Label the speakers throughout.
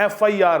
Speaker 1: FIR,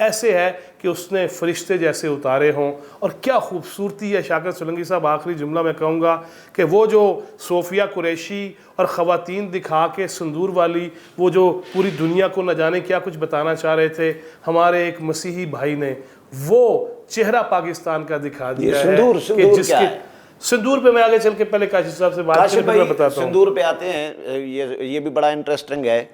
Speaker 1: ایسے ہے کہ اس نے فرشتے جیسے اتارے ہوں. اور کیا خوبصورتی ہے شاکر سولنگی صاحب. آخری جملہ میں کہوں گا کہ وہ جو صوفیہ قریشی اور خواتین دکھا کے سندور والی وہ جو پوری دنیا کو نہ جانے کیا کچھ بتانا چاہ رہے تھے, ہمارے ایک مسیحی بھائی نے وہ چہرہ پاکستان کا دکھا دیا ہے کہ جس کے سندور پہ میں آگے چل کے پہلے کاشف صاحب سے بات کریں میں بتاتا ہوں.
Speaker 2: سندور پہ آتے ہیں, یہ بھی بڑا انٹرسٹنگ ہے.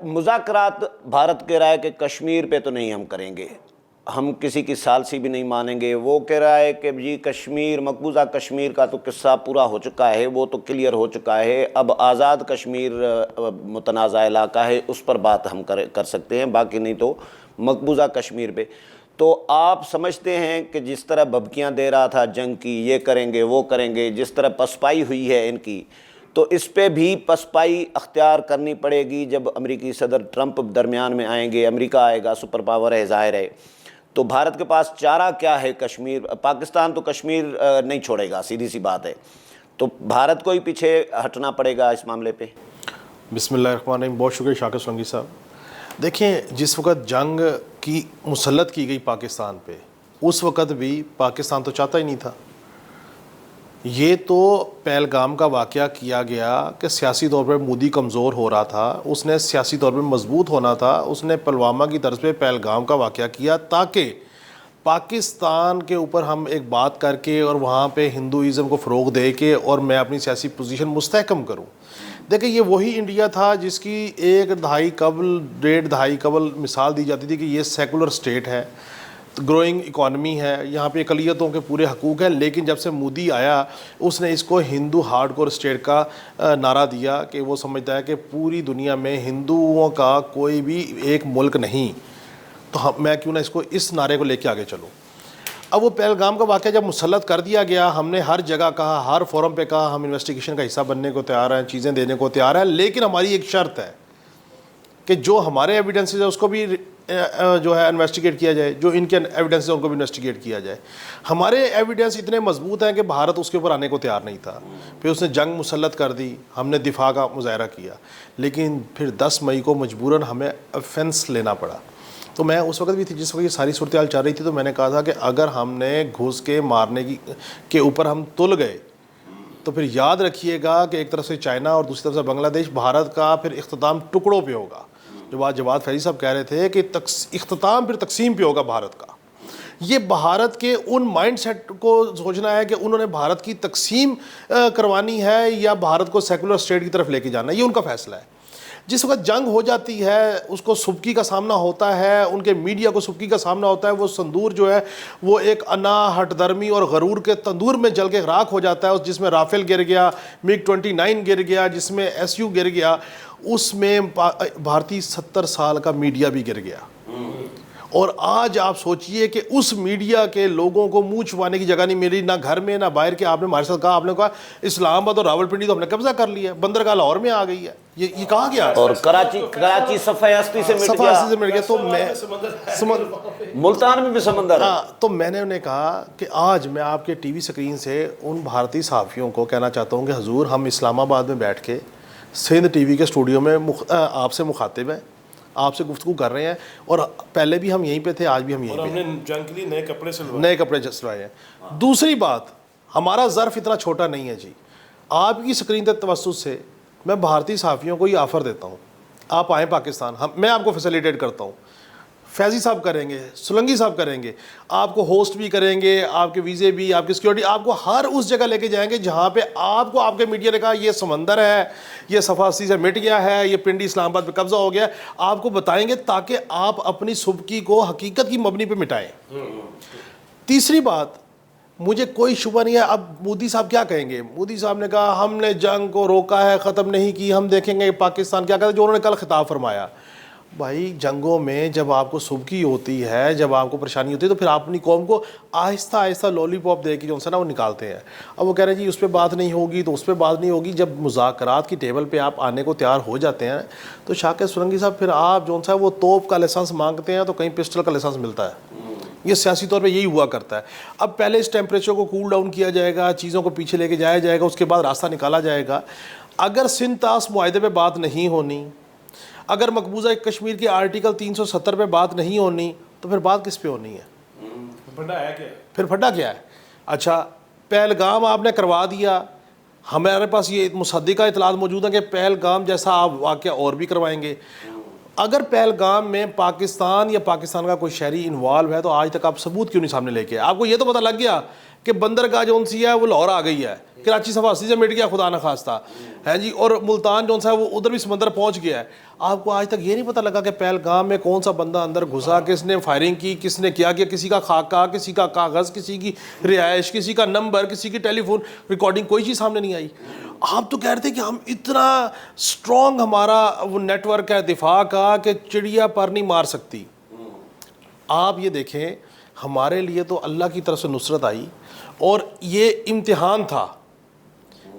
Speaker 2: مذاکرات بھارت کہہ رہا ہے کہ کشمیر پہ تو نہیں ہم کریں گے, ہم کسی کی ثالثی بھی نہیں مانیں گے. وہ کہہ رہا ہے کہ جی کشمیر, مقبوضہ کشمیر کا تو قصہ پورا ہو چکا ہے, وہ تو کلیئر ہو چکا ہے, اب آزاد کشمیر متنازع علاقہ ہے, اس پر بات ہم کر سکتے ہیں, باقی نہیں تو مقبوضہ کشمیر پہ. تو آپ سمجھتے ہیں کہ جس طرح بھبکیاں دے رہا تھا جنگ کی, یہ کریں گے وہ کریں گے, جس طرح پسپائی ہوئی ہے ان کی, تو اس پہ بھی پسپائی اختیار کرنی پڑے گی جب امریکی صدر ٹرمپ درمیان میں آئیں گے, امریکہ آئے گا, سپر پاور ہے ظاہر ہے. تو بھارت کے پاس چارہ کیا ہے؟ کشمیر, پاکستان تو کشمیر نہیں چھوڑے گا, سیدھی سی بات ہے. تو بھارت کو ہی پیچھے ہٹنا پڑے گا اس معاملے پہ.
Speaker 3: بسم اللہ الرحمن الرحیم. بہت شکریہ شاکر سولنگی صاحب. دیکھیں, جس وقت جنگ کی مسلط کی گئی پاکستان پہ, اس وقت بھی پاکستان تو چاہتا ہی نہیں تھا. یہ تو پہلگام کا واقعہ کیا گیا کہ سیاسی طور پر مودی کمزور ہو رہا تھا, اس نے سیاسی طور پہ مضبوط ہونا تھا, اس نے پلوامہ کی طرز پہ پہلگام کا واقعہ کیا تاکہ پاکستان کے اوپر ہم ایک بات کر کے اور وہاں پہ ہندوازم کو فروغ دے کے اور میں اپنی سیاسی پوزیشن مستحکم کروں. دیکھیں, یہ وہی انڈیا تھا جس کی ایک دہائی قبل, ڈیڑھ دہائی قبل مثال دی جاتی تھی کہ یہ سیکولر اسٹیٹ ہے, گروئنگ اکانومی ہے, یہاں پہ اقلیتوں کے پورے حقوق ہیں. لیکن جب سے مودی آیا اس نے اس کو ہندو ہارڈ کور اسٹیٹ کا نعرہ دیا کہ وہ سمجھتا ہے کہ پوری دنیا میں ہندوؤں کا کوئی بھی ایک ملک نہیں, تو میں کیوں نہ اس کو اس نعرے کو لے کے آگے چلوں. اب وہ پہلگام کا واقعہ جب مسلط کر دیا گیا, ہم نے ہر جگہ کہا, ہر فورم پہ کہا ہم انویسٹیگیشن کا حصہ بننے کو تیار ہیں, چیزیں دینے کو تیار ہیں, لیکن ہماری ایک شرط ہے کہ جو ہمارے ایویڈنسز ہیں اس کو بھی جو ہے انویسٹیگیٹ کیا جائے, جو ان کے ایویڈنس ہیں ان کو بھی انویسٹیگیٹ کیا جائے. ہمارے ایویڈنس اتنے مضبوط ہیں کہ بھارت اس کے اوپر آنے کو تیار نہیں تھا. پھر اس نے جنگ مسلط کر دی, ہم نے دفاع کا مظاہرہ کیا, لیکن پھر 10 مئی کو مجبوراً ہمیں افینس لینا پڑا. تو میں اس وقت بھی تھی جس وقت یہ ساری صورتحال چل رہی تھی, تو میں نے کہا تھا کہ اگر ہم نے گھس کے مارنے کے اوپر ہم تل گئے تو پھر یاد رکھیے گا کہ ایک طرف سے چائنا اور دوسری طرف سے بنگلہ دیش, بھارت کا پھر اختتام ٹکڑوں پہ ہوگا. جو بات جواد فیضی صاحب کہہ رہے تھے کہ اختتام پھر تقسیم پہ ہوگا بھارت کا, یہ بھارت کے ان مائنڈ سیٹ کو سوچنا ہے کہ انہوں نے بھارت کی تقسیم کروانی ہے یا بھارت کو سیکولر اسٹیٹ کی طرف لے کے جانا ہے, یہ ان کا فیصلہ ہے. جس وقت جنگ ہو جاتی ہے اس کو سبکی کا سامنا ہوتا ہے, ان کے میڈیا کو سبکی کا سامنا ہوتا ہے. وہ سندور جو ہے وہ ایک انا, ہٹ درمی اور غرور کے تندور میں جل کے راکھ ہو جاتا ہے, جس میں رافیل گر گیا, MiG 29 گر گیا, جس میں SU گر گیا, اس میں بھارتی 70 سال کا میڈیا بھی گر گیا. اور آج آپ سوچئے کہ اس میڈیا کے لوگوں کو منہ چھپانے کی جگہ نہیں ملی, نہ گھر میں نہ باہر کے. آپ نے ہمارے ساتھ کہا, آپ نے کہا اسلام آباد اور راول پنڈی تو ہم نے قبضہ کر لیا, بندرگاہ لاہور میں آ گئی ہے, یہ کہا گیا.
Speaker 2: اور کراچی صفحہ ہستی سے مٹ گیا,
Speaker 3: تو میں
Speaker 2: ملتان میں بھی سمندر ہے.
Speaker 3: تو میں نے انہیں کہا کہ آج میں آپ کے ٹی وی سکرین سے ان بھارتی صحافیوں کو کہنا چاہتا ہوں کہ حضور ہم اسلام آباد میں بیٹھ کے سندھ ٹی وی کے اسٹوڈیو میں آپ سے مخاطب ہیں, آپ سے گفتگو کر رہے ہیں, اور پہلے بھی ہم یہیں پہ تھے, آج بھی ہم یہیں پہ,
Speaker 1: اور ہم نے جنگ کے لیے
Speaker 3: نئے کپڑے سلوائے ہیں. دوسری بات, ہمارا ظرف اتنا چھوٹا نہیں ہے جی. آپ کی سکرین کے توسط سے میں بھارتی صحافیوں کو یہ آفر دیتا ہوں, آپ آئیں پاکستان, میں آپ کو فیسیلیٹیٹ کرتا ہوں. فیضی صاحب کریں گے, سولنگی صاحب کریں گے, آپ کو ہوسٹ بھی کریں گے, آپ کے ویزے بھی, آپ کی سیکورٹی, آپ کو ہر اس جگہ لے کے جائیں گے جہاں پہ آپ کو آپ کے میڈیا نے کہا یہ سمندر ہے, یہ صفاسی سے مٹ گیا ہے, یہ پنڈی اسلام آباد پہ قبضہ ہو گیا, آپ کو بتائیں گے تاکہ آپ اپنی سبکی کو حقیقت کی مبنی پہ مٹائیں. تیسری بات, مجھے کوئی شبہ نہیں ہے, اب مودی صاحب کیا کہیں گے. مودی صاحب نے کہا ہم نے جنگ کو روکا ہے, ختم نہیں کی, ہم دیکھیں گے پاکستان کیا کرتا ہے, جو انہوں نے کل خطاب فرمایا. بھائی جنگوں میں جب آپ کو سبکی ہوتی ہے, جب آپ کو پریشانی ہوتی ہے, تو پھر آپ اپنی قوم کو آہستہ آہستہ لولی پاپ دے کے جو نا وہ نکالتے ہیں. اب وہ کہہ رہے ہیں جی اس پہ بات نہیں ہوگی تو اس پہ بات نہیں ہوگی. جب مذاکرات کی ٹیبل پہ آپ آنے کو تیار ہو جاتے ہیں تو شاکر سولنگی صاحب پھر آپ جو سا وہ توپ کا لائسنس مانگتے ہیں تو کہیں پسٹل کا لائسنس ملتا ہے. یہ سیاسی طور پہ یہی ہوا کرتا ہے. اب پہلے اس ٹیمپریچر کو کول ڈاؤن کیا جائے گا, چیزوں کو پیچھے لے کے جایا جائے گا, اس کے بعد راستہ نکالا جائے گا. اگر سندھ طاس معاہدے پہ بات نہیں ہونی, اگر مقبوضہ کشمیر کی آرٹیکل 370 پہ بات نہیں ہونی تو پھر بات کس پہ ہونی ہے؟
Speaker 1: پھڈا ہے کیا؟
Speaker 3: پھر پھڈا کیا ہے؟ اچھا پہلگام آپ نے کروا دیا, ہمارے پاس یہ مصدقہ اطلاعات موجود ہیں کہ پہلگام جیسا آپ واقعہ اور بھی کروائیں گے. اگر پہلگام میں پاکستان یا پاکستان کا کوئی شہری انوالو ہے تو آج تک آپ ثبوت کیوں نہیں سامنے لے کے؟ آپ کو یہ تو پتہ لگ گیا کہ بندرگاہ جون سی ہے وہ لاہور آ گئی ہے, کراچی سفاسی سے مٹ گیا خدا نخواستہ ہے جی, اور ملتان جون سا ہے وہ ادھر بھی سمندر پہنچ گیا ہے. آپ کو آج تک یہ نہیں پتہ لگا کہ پہلگام میں کون سا بندہ اندر گھسا, کس نے فائرنگ کی, کس نے کیا کیا, کسی کا خاکہ, کسی کا کاغذ, کسی کی رہائش, کسی کا نمبر, کسی کی ٹیلی فون ریکارڈنگ, کوئی چیز سامنے نہیں آئی. آپ تو کہہ رہے تھے کہ ہم اتنا اسٹرانگ ہمارا وہ نیٹ ورک ہے دفاع کا کہ چڑیا پر نہیں مار سکتی. آپ یہ دیکھیں ہمارے لیے تو اللہ کی طرف سے نصرت آئی, اور یہ امتحان تھا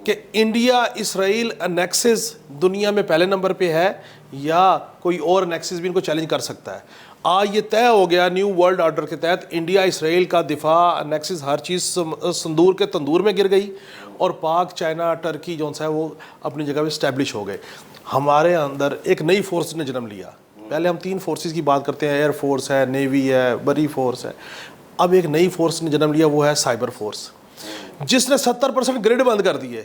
Speaker 3: کہ انڈیا اسرائیل نیکسس دنیا میں پہلے نمبر پہ ہے یا کوئی اور نیکسس بھی ان کو چیلنج کر سکتا ہے. آج یہ طے ہو گیا نیو ورلڈ آرڈر کے تحت انڈیا اسرائیل کا دفاع نیکسس ہر چیز سندور کے تندور میں گر گئی, اور پاک چائنا ٹرکی جون سا ہے وہ اپنی جگہ پہ اسٹیبلش ہو گئے. ہمارے اندر ایک نئی فورس نے جنم لیا. پہلے ہم 3 فورسز کی بات کرتے ہیں, ایئر فورس ہے, نیوی ہے, بری فورس ہے. اب ایک نئی فورس نے جنم لیا, وہ ہے سائبر فورس, جس نے 70% گرڈ بند کر دیے,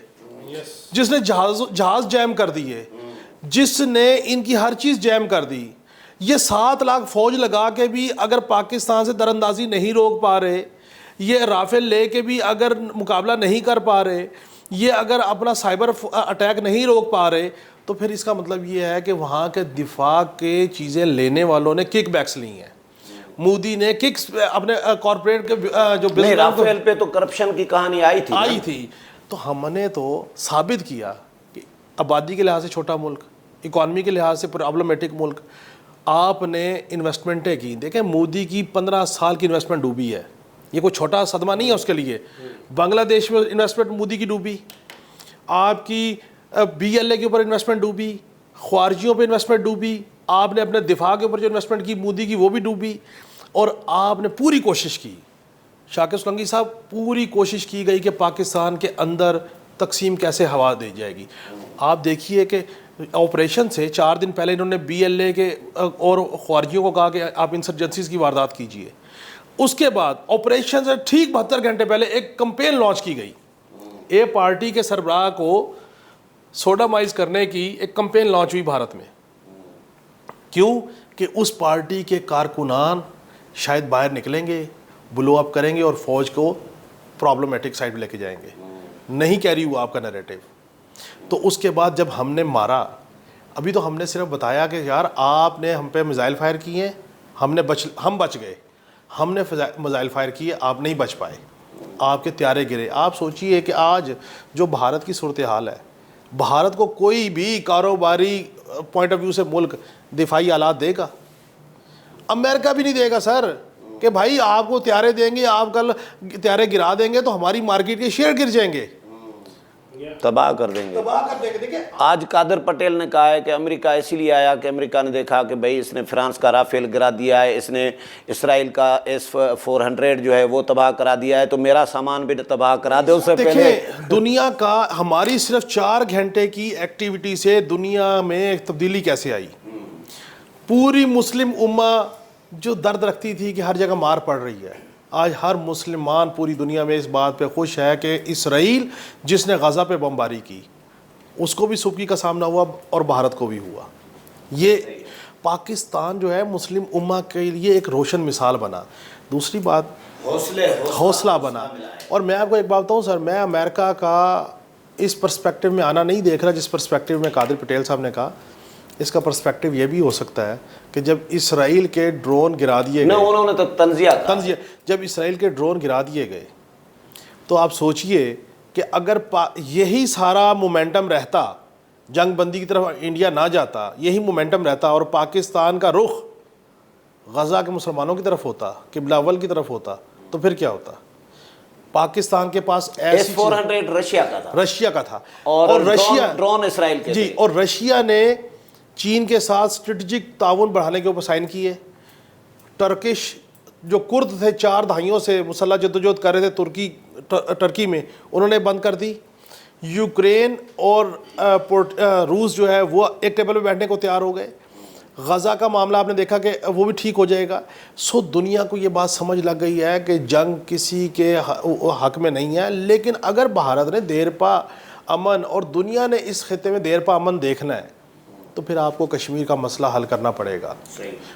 Speaker 3: جس نے جہاز جیم کر دیے, جس نے ان کی ہر چیز جیم کر دی. یہ 7 لاکھ فوج لگا کے بھی اگر پاکستان سے دراندازی نہیں روک پا رہے, یہ رافیل لے کے بھی اگر مقابلہ نہیں کر پا رہے, یہ اگر اپنا سائبر اٹیک نہیں روک پا رہے, تو پھر اس کا مطلب یہ ہے کہ وہاں کے دفاع کے چیزیں لینے والوں نے کک بیکس لی ہیں. مودی نے ککس اپنے کارپوریٹ کے جو
Speaker 2: نہیں, رافیل پہ تو کرپشن کی کہانی آئی تھی.
Speaker 3: تو ہم نے تو ثابت کیا کہ آبادی کے لحاظ سے چھوٹا ملک, اکانومی کے لحاظ سے پرابلمیٹک ملک, آپ نے انویسٹمنٹیں کی. دیکھیں مودی کی 15 سال کی انویسٹمنٹ ڈوبی ہے, یہ کوئی چھوٹا صدمہ نہیں ہے اس کے لیے. بنگلہ دیش میں انویسٹمنٹ مودی کی ڈوبی, آپ کی BLA کے اوپر انویسٹمنٹ ڈوبی, خارجیوں پہ انویسٹمنٹ ڈوبی, آپ نے اپنے دفاع کے اوپر جو انویسٹمنٹ کی مودی کی وہ بھی ڈوبی. اور آپ نے پوری کوشش کی, شاکر سولنگی صاحب, پوری کوشش کی گئی کہ پاکستان کے اندر تقسیم کیسے ہوا دی جائے گی. آپ دیکھیے کہ آپریشن سے 4 دن پہلے انہوں نے BLA کے اور خارجیوں کو کہا کہ آپ انسرجنسیز کی واردات کیجیے. اس کے بعد آپریشن سے ٹھیک 72 گھنٹے پہلے ایک کمپین لانچ کی گئی. اے پارٹی کے سربراہ کو سوڈامائز کرنے کی ایک کمپین لانچ ہوئی بھارت میں. کیوں کہ اس پارٹی کے کارکنان شاید باہر نکلیں گے, بلو اپ کریں گے اور فوج کو پرابلمیٹک سائڈ لے کے جائیں گے. نہیں کیری ہوا آپ کا نیریٹو. تو اس کے بعد جب ہم نے مارا, ابھی تو ہم نے صرف بتایا کہ یار آپ نے ہم پہ میزائل فائر کیے ہیں, ہم بچ گئے, ہم نے میزائل فائر کیے, آپ نہیں بچ پائے, آپ کے طیارے گرے. آپ سوچئے کہ آج جو بھارت کی صورتحال ہے, بھارت کو کوئی بھی کاروباری پوائنٹ آف ویو سے ملک دفاعی آلات دے گا؟ امریکہ بھی نہیں دے گا سر, کہ بھائی آپ کو طیارے دیں گے, آپ کل طیارے گرا دیں گے تو ہماری مارکیٹ کے شیئر گر جائیں گے,
Speaker 2: تباہ کر دیں گے.
Speaker 3: دیکھیں
Speaker 2: آج قادر پٹیل نے کہا ہے کہ امریکہ اسی لیے آیا کہ امریکہ نے دیکھا کہ بھائی اس نے فرانس کا رافیل گرا دیا ہے, اس نے اسرائیل کا S-400 جو ہے وہ تباہ کرا دیا ہے, تو میرا سامان بھی تباہ کرا دے. اس سے پہلے
Speaker 3: دیکھیں دنیا کا ہماری صرف 4 گھنٹے کی ایکٹیویٹی سے دنیا میں ایک تبدیلی کیسے آئی. پوری مسلم امہ جو درد رکھتی تھی کہ ہر جگہ مار پڑ رہی ہے, آج ہر مسلمان پوری دنیا میں اس بات پہ خوش ہے کہ اسرائیل جس نے غزہ پہ بمباری کی اس کو بھی سبکی کا سامنا ہوا اور بھارت کو بھی ہوا. یہ پاکستان جو ہے مسلم امہ کے لیے ایک روشن مثال بنا. دوسری بات حوصلہ بنا. اور میں آپ کو ایک بات بتاؤں سر, میں امریکہ کا اس پرسپیکٹیو میں آنا نہیں دیکھ رہا جس پرسپیکٹیو میں قادر پٹیل صاحب نے کہا. اس کا پرسپیکٹیو یہ بھی ہو سکتا ہے کہ جب اسرائیل کے ڈرون گرا دیے گئے,
Speaker 2: انہوں نے تو تنزیہ
Speaker 3: جب اسرائیل کے ڈرون گرا دیے گئے تو آپ سوچئے کہ اگر یہی سارا مومنٹم رہتا, جنگ بندی کی طرف انڈیا نہ جاتا, یہی مومنٹم رہتا اور پاکستان کا رخ غزہ کے مسلمانوں کی طرف ہوتا, قبلہ اول کی طرف ہوتا, تو پھر کیا ہوتا؟ پاکستان کے پاس ایسی
Speaker 2: S-400 رشیا کا تھا
Speaker 3: اور
Speaker 2: رشیا ڈرون اسرائیل کے
Speaker 3: جی, اور رشیا نے چین کے ساتھ اسٹریٹجک تعاون بڑھانے کے اوپر سائن کیے. ٹرکش جو کرد تھے 4 دہائیوں سے مسلح جدوجہد کر رہے تھے ٹرکی میں, انہوں نے بند کر دی. یوکرین اور روس جو ہے وہ ایک ٹیبل پہ بیٹھنے کو تیار ہو گئے. غزہ کا معاملہ آپ نے دیکھا کہ وہ بھی ٹھیک ہو جائے گا. سو دنیا کو یہ بات سمجھ لگ گئی ہے کہ جنگ کسی کے حق میں نہیں ہے, لیکن اگر بھارت نے دیر پا امن اور دنیا نے اس خطے میں دیر پا امن دیکھنا ہے تو پھر آپ کو کشمیر کا مسئلہ حل کرنا پڑے گا.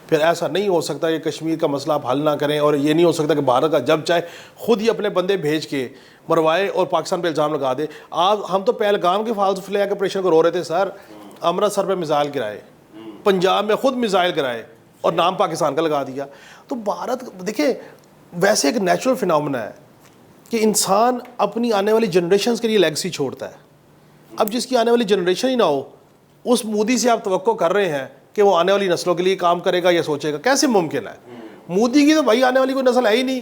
Speaker 3: پھر ایسا نہیں ہو سکتا کہ کشمیر کا مسئلہ آپ حل نہ کریں, اور یہ نہیں ہو سکتا کہ بھارت کا جب چاہے خود ہی اپنے بندے بھیج کے مروائے اور پاکستان پہ الزام لگا دے. ہم تو پہلگام کے فالتو فلیگ آپریشن کو رو رہے تھے سر, امرتسر پہ میزائل گرائے, پنجاب میں خود میزائل گرائے اور نام پاکستان کا لگا دیا. تو بھارت دیکھیں ویسے ایک نیچرل فینومنا ہے کہ انسان اپنی آنے والی جنریشنز کے لیے لیگسی چھوڑتا ہے. اب جس کی آنے والی جنریشن ہی نہ ہو, اس مودی سے آپ توقع کر رہے ہیں کہ وہ آنے والی نسلوں کے لیے کام کرے گا یا سوچے گا, کیسے ممکن ہے؟ مودی کی تو بھائی آنے والی کوئی نسل ہے ہی نہیں.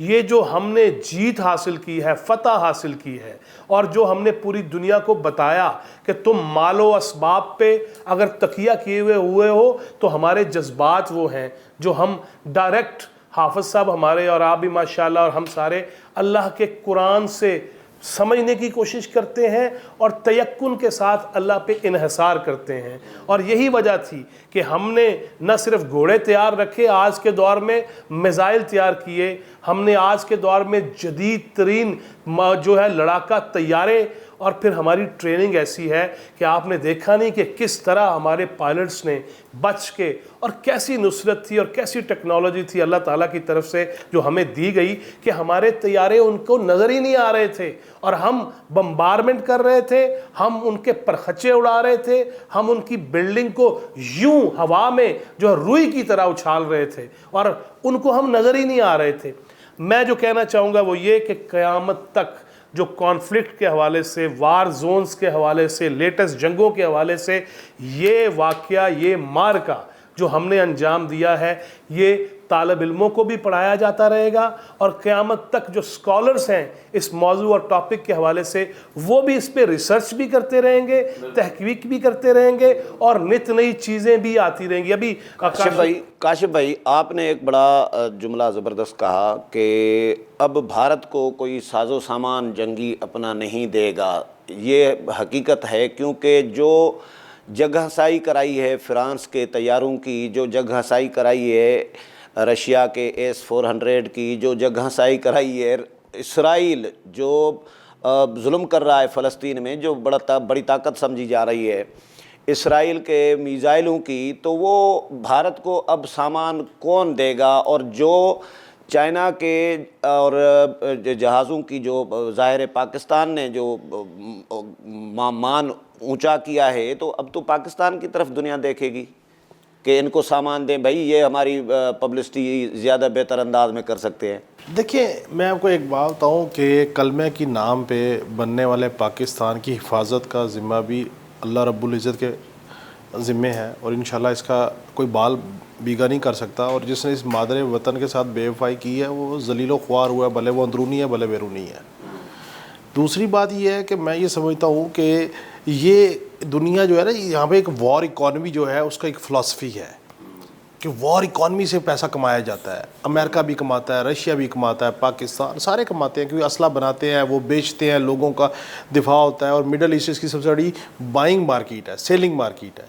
Speaker 1: یہ جو ہم نے جیت حاصل کی ہے، فتح حاصل کی ہے، اور جو ہم نے پوری دنیا کو بتایا کہ تم مال و اسباب پہ اگر تکیہ کیے ہوئے ہو تو ہمارے جذبات وہ ہیں جو ہم ڈائریکٹ، حافظ صاحب ہمارے اور آپ بھی ماشاءاللہ اور ہم سارے اللہ کے قرآن سے سمجھنے کی کوشش کرتے ہیں اور تیقن کے ساتھ اللہ پہ انحصار کرتے ہیں. اور یہی وجہ تھی کہ ہم نے نہ صرف گھوڑے تیار رکھے، آج کے دور میں میزائل تیار کیے، ہم نے آج کے دور میں جدید ترین جو ہے لڑاکا طیارے، اور پھر ہماری ٹریننگ ایسی ہے کہ آپ نے دیکھا نہیں کہ کس طرح ہمارے پائلٹس نے بچ کے، اور کیسی نصرت تھی اور کیسی ٹیکنالوجی تھی اللہ تعالیٰ کی طرف سے جو ہمیں دی گئی کہ ہمارے طیارے ان کو نظر ہی نہیں آ رہے تھے اور ہم بمبارمنٹ کر رہے تھے، ہم ان کے پرخچے اڑا رہے تھے، ہم ان کی بلڈنگ کو یوں ہوا میں جو روئی کی طرح اچھال رہے تھے اور ان کو ہم نظر ہی نہیں آ رہے تھے. میں جو کہنا چاہوں گا وہ یہ کہ قیامت تک جو کانفلکٹ کے حوالے سے، وار زونز کے حوالے سے، لیٹسٹ جنگوں کے حوالے سے، یہ واقعہ، یہ معرکہ جو ہم نے انجام دیا ہے، یہ طالب علموں کو بھی پڑھایا جاتا رہے گا، اور قیامت تک جو سکولرز ہیں اس موضوع اور ٹاپک کے حوالے سے وہ بھی اس پہ ریسرچ بھی کرتے رہیں گے، تحقیق بھی کرتے رہیں گے، اور نت نئی چیزیں بھی آتی رہیں گی. ابھی
Speaker 2: کاشف بھائی آپ نے ایک بڑا جملہ زبردست کہا کہ اب بھارت کو کوئی ساز و سامان جنگی اپنا نہیں دے گا. یہ حقیقت ہے، کیونکہ جو جگہ سائی کرائی ہے فرانس کے طیاروں کی، جو جگہ سائی کرائی ہے رشیا کے S-400 کی، جو جگہ سائی کرائی ہے اسرائیل جو ظلم کر رہا ہے فلسطین میں، جو بڑی طاقت سمجھی جا رہی ہے اسرائیل کے میزائلوں کی، تو وہ بھارت کو اب سامان کون دے گا؟ اور جو چائنا کے اور جہازوں کی جو ظاہر پاکستان نے جو مان اونچا کیا ہے، تو اب تو پاکستان کی طرف دنیا دیکھے گی کہ ان کو سامان دیں بھائی، یہ ہماری پبلسٹی زیادہ بہتر انداز میں کر سکتے ہیں.
Speaker 3: دیکھیں میں آپ کو ایک بات بتاؤں کہ کلمے کی نام پہ بننے والے پاکستان کی حفاظت کا ذمہ بھی اللہ رب العزت کے ذمے ہے، اور انشاءاللہ اس کا کوئی بال بیگا نہیں کر سکتا. اور جس نے اس مادر وطن کے ساتھ بے وفائی کی ہے وہ ذلیل و خوار ہوا ہے، بھلے وہ اندرونی ہے بھلے بیرونی ہے. دوسری بات یہ ہے کہ میں یہ سمجھتا ہوں کہ یہ دنیا جو ہے نا، یہاں پہ ایک وار اکانومی جو ہے اس کا ایک فلسفی ہے کہ وار اکانومی سے پیسہ کمایا جاتا ہے. امریکہ بھی کماتا ہے، رشیا بھی کماتا ہے، پاکستان، سارے کماتے ہیں، کیونکہ اسلحہ بناتے ہیں، وہ بیچتے ہیں، لوگوں کا دفاع ہوتا ہے، اور مڈل ایسٹ اس کی سب سے بڑی بائنگ مارکیٹ ہے، سیلنگ مارکیٹ ہے.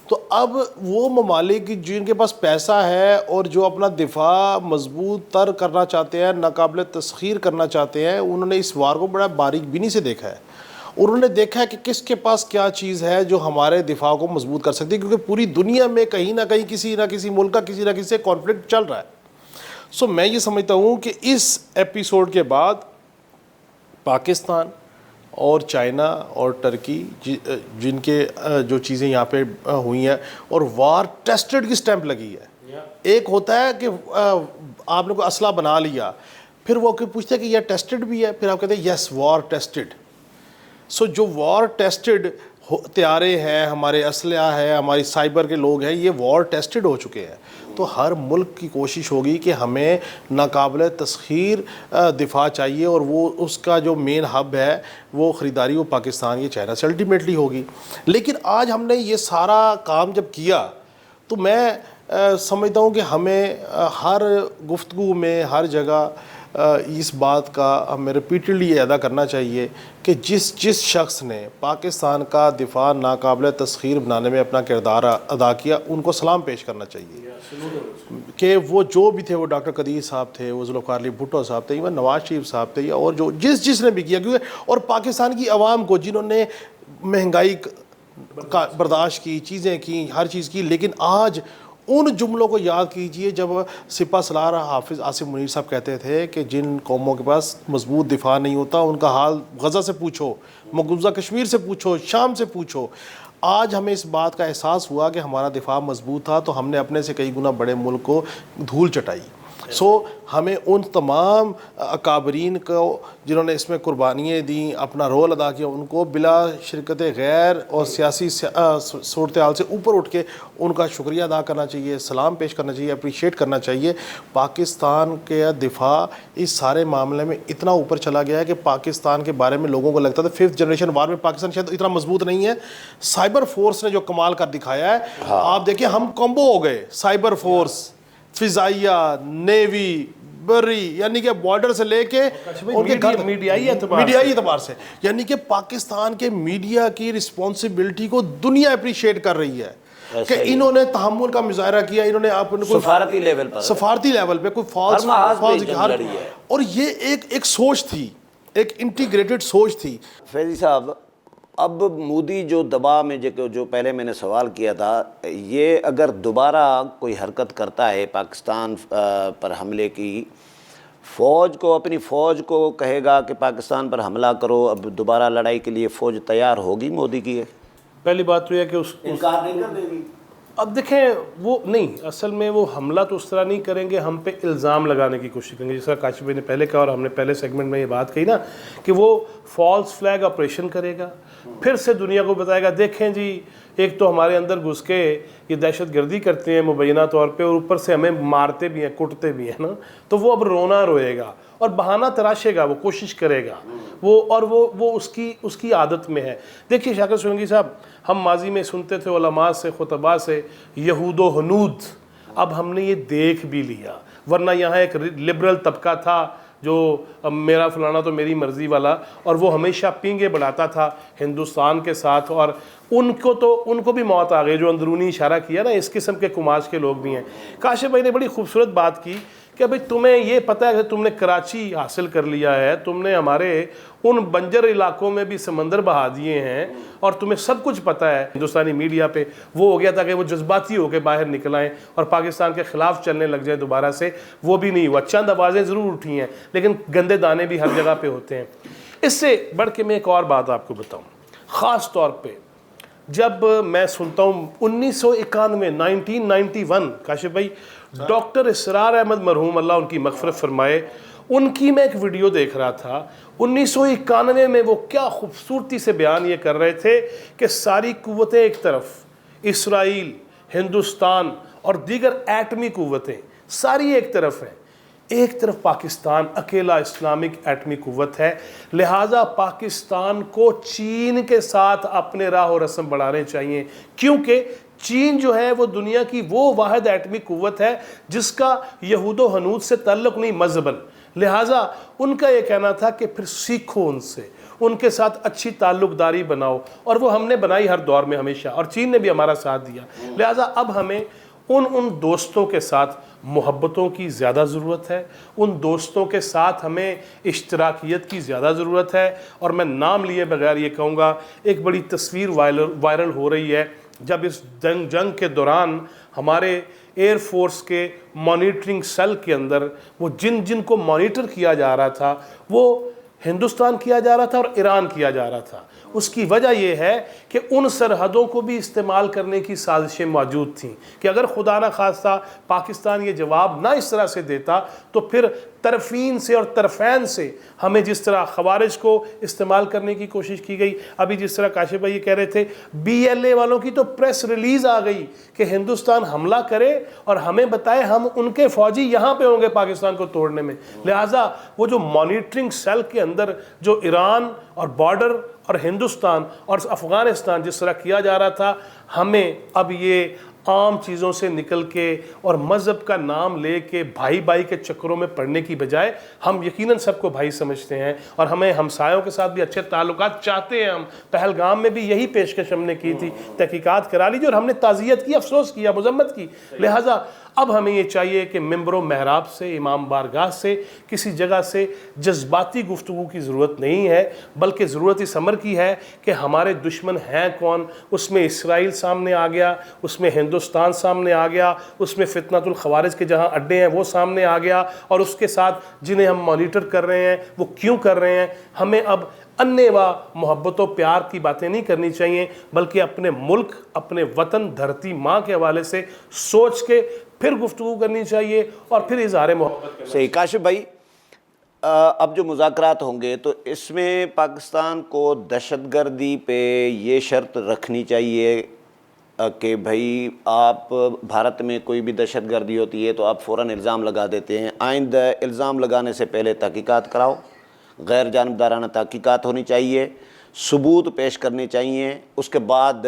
Speaker 3: تو اب وہ ممالک جن کے پاس پیسہ ہے اور جو اپنا دفاع مضبوط تر کرنا چاہتے ہیں، ناقابل تسخیر کرنا چاہتے ہیں، انہوں نے اس وار کو بڑا باریک بینی سے دیکھا ہے. انہوں نے دیکھا ہے کہ کس کے پاس کیا چیز ہے جو ہمارے دفاع کو مضبوط کر سکتی ہے، کیونکہ پوری دنیا میں کہیں نہ کہیں کسی نہ کسی ملک کا کسی نہ کسی سے کانفلکٹ چل رہا ہے. سو میں یہ سمجھتا ہوں کہ اس ایپیسوڈ کے بعد پاکستان اور چائنا اور ٹرکی جن کے جو چیزیں یہاں پہ ہوئی ہیں، اور وار ٹیسٹڈ کی سٹیمپ لگی ہے. ایک ہوتا ہے کہ آپ نے کوئی اسلحہ بنا لیا، پھر وہ پوچھتے ہیں کہ یہ ٹیسٹڈ بھی ہے، پھر آپ کہتے ہیں یس وار ٹیسٹڈ. سو جو وار ٹیسٹڈ ہتھیارے ہیں، ہمارے اسلحہ ہے، ہماری سائبر کے لوگ ہیں، یہ وار ٹیسٹڈ ہو چکے ہیں. تو ہر ملک کی کوشش ہوگی کہ ہمیں ناقابل تسخیر دفاع چاہیے، اور وہ اس کا جو مین ہب ہے وہ خریداری وہ پاکستان یا چائنا سے الٹیمیٹلی ہوگی. لیکن آج ہم نے یہ سارا کام جب کیا تو میں سمجھتا ہوں کہ ہمیں ہر گفتگو میں ہر جگہ اس بات کا ہمیں ریپیٹڈلی ادا کرنا چاہیے کہ جس شخص نے پاکستان کا دفاع ناقابل تسخیر بنانے میں اپنا کردار ادا کیا، ان کو سلام پیش کرنا چاہیے. کہ وہ جو بھی تھے، وہ ڈاکٹر قدیر صاحب تھے، وہ ذوالفقار علی بھٹو صاحب تھے، ایون نواز شریف صاحب تھے، اور جو جس نے بھی کیا، کیونکہ اور پاکستان کی عوام کو جنہوں نے مہنگائی برداشت کی، چیزیں کی، ہر چیز کی. لیکن آج ان جملوں کو یاد کیجئے جب سپہ سالار حافظ آصف منیر صاحب کہتے تھے کہ جن قوموں کے پاس مضبوط دفاع نہیں ہوتا ان کا حال غزہ سے پوچھو، مقبوضہ کشمیر سے پوچھو، شام سے پوچھو. آج ہمیں اس بات کا احساس ہوا کہ ہمارا دفاع مضبوط تھا تو ہم نے اپنے سے کئی گنا بڑے ملک کو دھول چٹائی. سو ہمیں ان تمام اکابرین کو جنہوں نے اس میں قربانیاں دیں، اپنا رول ادا کیا، ان کو بلا شرکت غیر اور سیاسی صورتحال سے اوپر اٹھ کے ان کا شکریہ ادا کرنا چاہیے، سلام پیش کرنا چاہیے، اپریشیٹ کرنا چاہیے۔ پاکستان کے دفاع اس سارے معاملے میں اتنا اوپر چلا گیا ہے کہ پاکستان کے بارے میں لوگوں کو لگتا تھا 5th جنریشن وار میں پاکستان شاید اتنا مضبوط نہیں ہے۔ سائبر فورس نے جو کمال کر دکھایا ہے، آپ دیکھیں ہم کمبو ہو گئے، سائبر فورس، فضائیہ، نیوی، بری، یعنی کہ بارڈر سے لے کے ان کے گھر،
Speaker 1: میڈیائی
Speaker 3: اعتبار سے، یعنی کہ پاکستان کے میڈیا کی رسپانسبلٹی کو دنیا اپریشیٹ کر رہی ہے کہ انہوں نے تحمل کا مظاہرہ کیا، انہوں نے آپ
Speaker 2: سفارتی لیول پر،
Speaker 3: سفارتی لیول پہ کوئی فالس، اور یہ ایک سوچ تھی، ایک انٹیگریٹڈ سوچ تھی۔
Speaker 2: فیضی صاحب، اب مودی جو دباؤ میں جو پہلے میں نے سوال کیا تھا، یہ اگر دوبارہ کوئی حرکت کرتا ہے پاکستان پر حملے کی، فوج کو، اپنی فوج کو کہے گا کہ پاکستان پر حملہ کرو، اب دوبارہ لڑائی کے لیے فوج تیار ہوگی مودی کی؟
Speaker 1: پہلی بات تو یہ کہ اس
Speaker 2: انکار نہیں کر دے گی؟
Speaker 1: اب دیکھیں وہ نہیں، اصل میں وہ حملہ تو اس طرح نہیں کریں گے، ہم پہ الزام لگانے کی کوشش کریں گے، جس طرح کاشف بھائی نے پہلے کہا اور ہم نے پہلے سیگمنٹ میں یہ بات کہی نا کہ وہ فالس فلیگ آپریشن کرے گا، پھر سے دنیا کو بتائے گا دیکھیں جی ایک تو ہمارے اندر گھس کے یہ دہشت گردی کرتے ہیں مبینہ طور پہ، اور اوپر سے ہمیں مارتے بھی ہیں، کٹتے بھی ہیں نا، تو وہ اب رونا روئے گا اور بہانہ تراشے گا، وہ کوشش کرے گا، وہ اس کی عادت میں ہے۔ دیکھیے شاکر سولنگی صاحب، ہم ماضی میں سنتے تھے علماء سے، خطباء سے، یہود و ہنود، اب ہم نے یہ دیکھ بھی لیا، ورنہ یہاں ایک لبرل طبقہ تھا جو میرا فلانا تو میری مرضی والا، اور وہ ہمیشہ پینگے بڑھاتا تھا ہندوستان کے ساتھ، اور ان کو بھی موت آ گئی، جو اندرونی اشارہ کیا نا، اس قسم کے کماش کے لوگ بھی ہیں۔ کاشف بھائی نے بڑی خوبصورت بات کی کہ بھئی تمہیں یہ پتہ ہے کہ تم نے کراچی حاصل کر لیا ہے، تم نے ہمارے ان بنجر علاقوں میں بھی سمندر بہا دیے ہیں، اور تمہیں سب کچھ پتہ ہے۔ ہندوستانی میڈیا پہ وہ ہو گیا تھا کہ وہ جذباتی ہو کے باہر نکل آئیں اور پاکستان کے خلاف چلنے لگ جائیں دوبارہ سے، وہ بھی نہیں ہوا۔ چند آوازیں ضرور اٹھی ہیں لیکن گندے دانے بھی ہر جگہ پہ ہوتے ہیں۔ اس سے بڑھ کے میں ایک اور بات آپ کو بتاؤں، خاص طور پہ جب میں سنتا ہوں 1991 کاشف بھائی، ڈاکٹر اسرار احمد مرحوم، اللہ ان کی مغفرت فرمائے، ان کی میں ایک ویڈیو دیکھ رہا تھا 1991 میں، وہ کیا خوبصورتی سے بیان یہ کر رہے تھے کہ ساری قوتیں ایک طرف، اسرائیل، ہندوستان اور دیگر ایٹمی قوتیں ساری ایک طرف ہیں، ایک طرف پاکستان اکیلا اسلامک ایٹمی قوت ہے، لہٰذا پاکستان کو چین کے ساتھ اپنے راہ و رسم بڑھانے چاہیے، کیونکہ چین جو ہے وہ دنیا کی وہ واحد ایٹمی قوت ہے جس کا یہود و ہنود سے تعلق نہیں مذہباً، لہٰذا ان کا یہ کہنا تھا کہ پھر سیکھو ان سے، ان کے ساتھ اچھی تعلق داری بناؤ، اور وہ ہم نے بنائی ہر دور میں ہمیشہ، اور چین نے بھی ہمارا ساتھ دیا، لہٰذا اب ہمیں ان دوستوں کے ساتھ محبتوں کی زیادہ ضرورت ہے، ان دوستوں کے ساتھ ہمیں اشتراکیت کی زیادہ ضرورت ہے، اور میں نام لیے بغیر یہ کہوں گا، ایک بڑی تصویر وائرل ہو رہی ہے جب اس جنگ کے دوران ہمارے ایئر فورس کے مانیٹرنگ سیل کے اندر وہ جن کو مانیٹر کیا جا رہا تھا وہ ہندوستان کیا جا رہا تھا اور ایران کیا جا رہا تھا۔ اس کی وجہ یہ ہے کہ ان سرحدوں کو بھی استعمال کرنے کی سازشیں موجود تھیں کہ اگر خدا نہ خواستہ پاکستان یہ جواب نہ اس طرح سے دیتا تو پھر طرفین سے اور طرفین سے ہمیں جس طرح خوارج کو استعمال کرنے کی کوشش کی گئی، ابھی جس طرح کاشف بھائی یہ کہہ رہے تھے BLA والوں کی تو پریس ریلیز آ گئی کہ ہندوستان حملہ کرے اور ہمیں بتائے ہم ان کے فوجی یہاں پہ ہوں گے پاکستان کو توڑنے میں، لہٰذا وہ جو مانیٹرنگ سیل کے اندر جو ایران اور بارڈر اور ہندوستان اور افغانستان جس طرح کیا جا رہا تھا، ہمیں اب یہ عام چیزوں سے نکل کے اور مذہب کا نام لے کے بھائی کے چکروں میں پڑنے کی بجائے ہم یقیناً سب کو بھائی سمجھتے ہیں اور ہمیں ہمسایوں کے ساتھ بھی اچھے تعلقات چاہتے ہیں۔ ہم پہلگام میں بھی یہی پیشکش ہم نے کی تھی، تحقیقات کرا لیجیے، اور ہم نے تعزیت کی، افسوس کیا، مذمت کی، لہٰذا اب ہمیں یہ چاہیے کہ ممبر و محراب سے، امام بارگاہ سے، کسی جگہ سے جذباتی گفتگو کی ضرورت نہیں ہے، بلکہ ضرورت اس امر کی ہے کہ ہمارے دشمن ہیں کون۔ اس میں اسرائیل سامنے آ گیا، اس میں ہندوستان سامنے آ گیا، اس میں فتنۃ الخوارج کے جہاں اڈے ہیں وہ سامنے آ گیا، اور اس کے ساتھ جنہیں ہم مانیٹر کر رہے ہیں وہ کیوں کر رہے ہیں۔ ہمیں اب انے و محبت و پیار کی باتیں نہیں کرنی چاہیے، بلکہ اپنے ملک، اپنے وطن، دھرتی ماں کے حوالے سے سوچ کے پھر گفتگو کرنی چاہیے اور پھر اظہار محبت کرنا.
Speaker 2: صحیح. کاشف بھائی اب جو مذاکرات ہوں گے تو اس میں پاکستان کو دہشت گردی پہ یہ شرط رکھنی چاہیے کہ بھائی آپ بھارت میں کوئی بھی دہشت گردی ہوتی ہے تو آپ فوراً الزام لگا دیتے ہیں, آئندہ الزام لگانے سے پہلے تحقیقات کراؤ, غیر جانبدارانہ تحقیقات ہونی چاہیے, ثبوت پیش کرنے چاہیے, اس کے بعد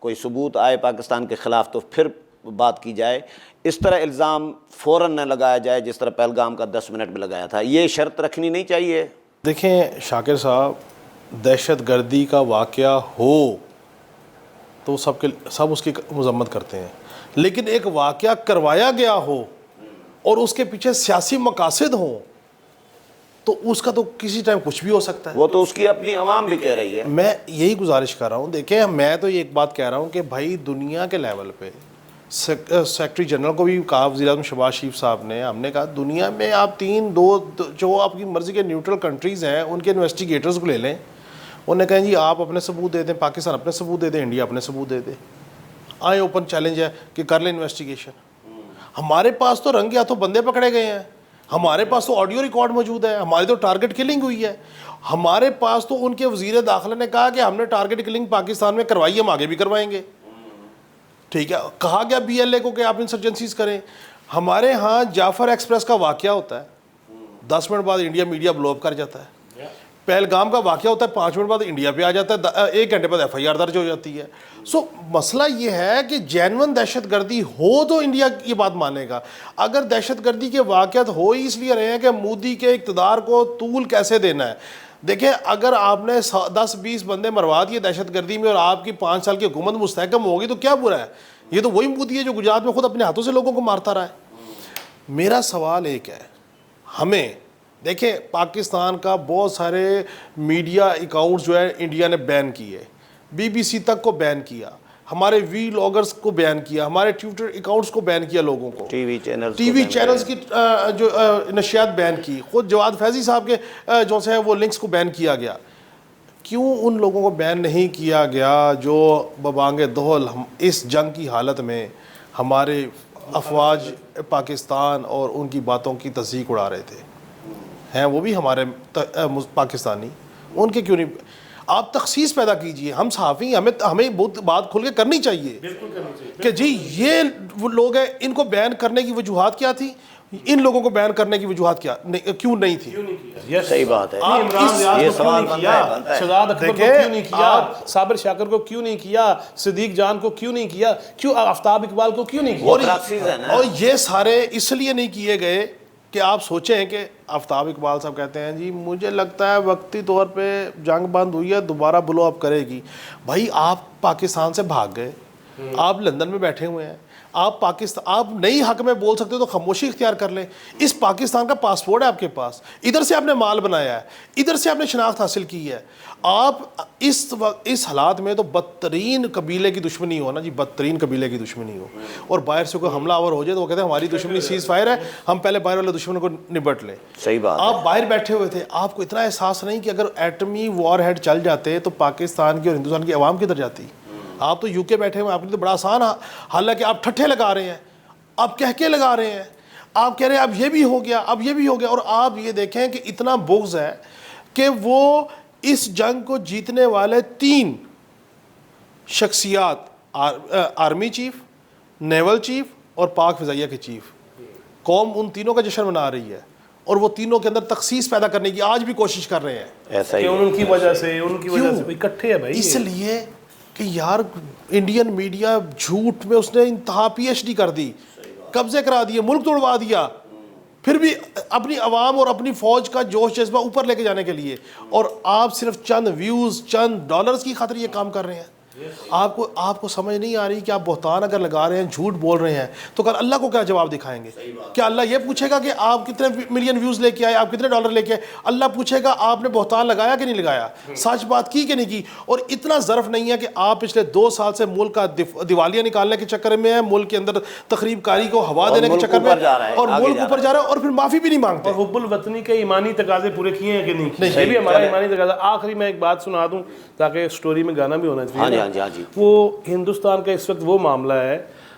Speaker 2: کوئی ثبوت آئے پاکستان کے خلاف تو پھر بات کی جائے. اس طرح الزام فوراً نہ لگایا جائے جس طرح پہلگام کا 10 منٹ میں لگایا تھا. یہ شرط رکھنی نہیں چاہیے.
Speaker 3: دیکھیں شاکر صاحب, دہشت گردی کا واقعہ ہو تو سب اس کی مذمت کرتے ہیں, لیکن ایک واقعہ کروایا گیا ہو اور اس کے پیچھے سیاسی مقاصد ہوں تو اس کا تو کسی ٹائم کچھ بھی ہو سکتا ہے.
Speaker 2: وہ تو اس کی اپنی عوام بھی کہہ رہی ہے.
Speaker 3: میں یہی گزارش کر رہا ہوں, دیکھیں میں تو یہ ایک بات کہہ رہا ہوں کہ بھائی دنیا کے لیول پہ سیکرٹری جنرل کو بھی کہا, وزیر اعظم شہباز شریف صاحب نے, ہم نے کہا دنیا میں آپ دو جو آپ کی مرضی کے نیوٹرل کنٹریز ہیں ان کے انویسٹیگیٹرز کو لے لیں. انہوں نے کہا جی آپ اپنے ثبوت دے دیں, پاکستان اپنے ثبوت دے دیں, انڈیا اپنے ثبوت دے دے, آئیں اوپن چیلنج ہے کہ کر لیں انویسٹیگیشن. ہمارے پاس تو رنگ ہاتھوں بندے پکڑے گئے ہیں, ہمارے پاس تو آڈیو ریکارڈ موجود ہے, ہماری تو ٹارگٹ کلنگ ہوئی ہے, ہمارے پاس تو ان کے وزیر داخلہ نے کہا کہ ہم نے ٹارگٹ کلنگ پاکستان میں کروائی, ہم آگے بھی کروائیں گے. ٹھیک ہے, کہا گیا بی ایل اے کو کہ آپ انسرجنسیز کریں. ہمارے ہاں جعفر ایکسپریس کا واقعہ ہوتا ہے, 10 منٹ بعد انڈیا میڈیا بلو اپ کر جاتا ہے. پہلگام کا واقعہ ہوتا ہے, 5 منٹ بعد انڈیا پہ آ جاتا ہے, 1 گھنٹے بعد ایف آئی آر درج ہو جاتی ہے. سو مسئلہ یہ ہے کہ جینون دہشت گردی ہو تو انڈیا یہ بات مانے گا. اگر دہشت گردی کے واقعات ہو ہی اس لیے رہے ہیں کہ مودی کے اقتدار کو طول کیسے دینا ہے. دیکھیں اگر آپ نے 10-20 بندے مروا دیے دہشت گردی میں اور آپ کی 5 سال کی حکومت مستحکم ہوگی تو کیا برا ہے. یہ تو وہی مودی ہے جو گجرات میں خود اپنے ہاتھوں سے لوگوں کو مارتا رہا ہے. میرا سوال ایک ہے, ہمیں دیکھیں پاکستان کا بہت سارے میڈیا اکاؤنٹس جو ہے انڈیا نے بین کیے, BBC تک کو بین کیا, ہمارے وی لاگرز کو بین کیا, ہمارے ٹویٹر اکاؤنٹس کو بین کیا, لوگوں کو
Speaker 2: ٹی وی
Speaker 3: چینلز کی جو نشریات بین کی, خود جواد فیضی صاحب کے جو سے وہ لنکس کو بین کیا گیا. کیوں ان لوگوں کو بین نہیں کیا گیا جو ببانگ دہل اس جنگ کی حالت میں ہمارے افواج پاکستان اور ان کی باتوں کی تصدیق اڑا رہے تھے؟ ہیں وہ بھی ہمارے پاکستانی, ان کے کیوں نہیں؟ آپ تخصیص پیدا کیجئے. ہم صحافی ہمیں بہت بات کھل کے کرنی چاہیے کہ جی یہ وہ لوگ ہیں, ان کو بیان کرنے کی وجوہات کیا تھی, ان لوگوں کو بیان کرنے کی وجوہات کیوں نہیں تھی.
Speaker 2: یہ صحیح بات ہے.
Speaker 1: یہ سوال شہزاد اکبر کو کیوں نہیں کیا, صابر شاکر کو کیوں نہیں کیا, صدیق جان کو کیوں نہیں کیا, کیوں آفتاب اقبال کو کیوں نہیں کیا؟
Speaker 3: اور یہ سارے اس لیے نہیں کیے گئے کہ آپ سوچیں کہ آفتاب اقبال صاحب کہتے ہیں جی مجھے لگتا ہے وقتی طور پہ جنگ بند ہوئی ہے, دوبارہ بلو اپ کرے گی. بھائی آپ پاکستان سے بھاگ گئے, آپ لندن میں بیٹھے ہوئے ہیں, آپ نئی حق میں بول سکتے ہو تو خاموشی اختیار کر لیں. اس پاکستان کا پاسپورٹ ہے آپ کے پاس, ادھر سے آپ نے مال بنایا ہے, ادھر سے آپ نے شناخت حاصل کی ہے. آپ اس حالات میں تو بدترین قبیلے کی دشمنی ہو نا جی, بدترین قبیلے کی دشمنی ہو, اور باہر سے کوئی حملہ آور ہو جائے تو وہ کہتے ہیں ہماری دشمنی سیز فائر ہے, ہم پہلے باہر والے دشمن کو نبٹ لیں.
Speaker 2: صحیح بات.
Speaker 3: آپ باہر بیٹھے ہوئے تھے, آپ کو اتنا احساس نہیں کہ اگر ایٹمی وار ہیڈ چل جاتے تو پاکستان کی اور ہندوستان کی عوام کدھر جاتی. آپ تو یو کے بیٹھے ہوئے, آپ نے تو بڑا آسان, حالانکہ آپ ٹھٹھے لگا رہے ہیں, آپ کہکے لگا رہے ہیں, آپ کہہ رہے ہیں اب یہ بھی ہو گیا, اب یہ بھی ہو گیا. اور آپ یہ دیکھیں کہ اتنا بغض ہے کہ وہ اس جنگ کو جیتنے والے 3 شخصیات, آرمی چیف, نیول چیف اور پاک فضائیہ کے چیف, قوم ان تینوں کا جشن منا رہی ہے, اور وہ تینوں کے اندر تخصیص پیدا کرنے کی آج بھی کوشش کر رہے ہیں.
Speaker 2: ایسا ہی
Speaker 1: ان کی وجہ سے اکٹھے ہیں بھائی.
Speaker 3: اس لیے کہ یار انڈین میڈیا جھوٹ میں اس نے انتہا PhD کر دی, قبضے کرا دیے, ملک توڑوا دیا, پھر بھی اپنی عوام اور اپنی فوج کا جوش جذبہ اوپر لے کے جانے کے لیے. اور آپ صرف چند ویوز, چند ڈالرز کی خاطر یہ کام کر رہے ہیں. آپ کو سمجھ نہیں آ رہی کہ آپ بہتان اگر لگا رہے ہیں, جھوٹ بول رہے ہیں, تو کل اللہ کو کیا جواب دکھائیں گے؟ کیا اللہ یہ پوچھے گا کہ آپ کتنے ملین ویوز لے کے آئے, آپ کتنے ڈالر لے کے آئے؟ اللہ پوچھے گا آپ نے بہتان لگایا کہ نہیں لگایا, سچ بات کی کہ نہیں کی. اور اتنا ظرف نہیں ہے کہ آپ پچھلے 2 سال سے ملک کا دیوالیہ نکالنے کے چکر میں ہیں, ملک کے اندر تخریب کاری کو ہوا دینے کے چکر میں, اور ملک اوپر جا رہا ہے, اور پھر معافی بھی نہیں مانگتے.
Speaker 1: اور حب الوطنی کے ایمانی تقاضے پورے کیے ہیں کہ نہیں کیے؟ یہ بھی ہمارا ایمانی تقاضا. آخری میں ایک بات سنا دوں تاکہ سٹوری میں گانا بھی ہونا چاہیے.
Speaker 2: ہاں جی.
Speaker 1: وہ ہندوستان کا اس وقت وہ معاملہ ہے